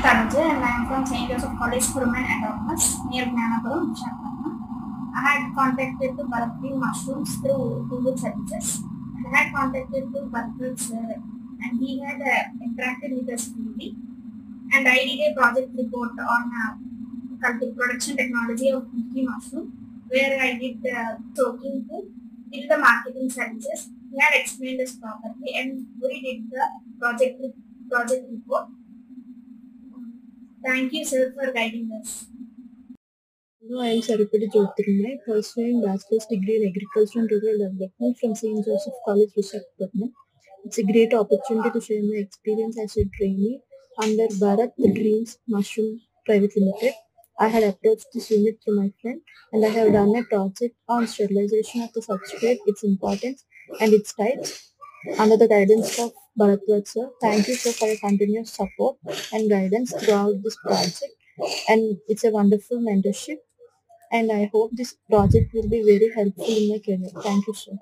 Tanuja and I am from St. Joseph College for Women and Autonomous near Gnanapuram, Vishakhpatnam. I had contacted to Bharat mushrooms through Google services. I had contacted to Bharat sir and he had interacted with us freely. And I did a project report on production technology of Milky mushroom where I did soaking to did the marketing services. He had explained us properly and we did the project report. Thank you, sir, for guiding us. Hello, I am Sarupati Jyotirmay, pursuing Bachelor's degree in Agriculture and Rural Development from St. Joseph College, Vishakhpatnam. It's a great opportunity to share my experience as a trainee under Bharat Dreams Mushroom Private Limited. I had approached this unit through my friend and I have done a project on sterilization of the substrate, its importance and its types under the guidance of Bharat sir. Thank you sir for your continuous support and guidance throughout this project, and it's a wonderful mentorship, and I hope this project will be very helpful in my career. Thank you, sir.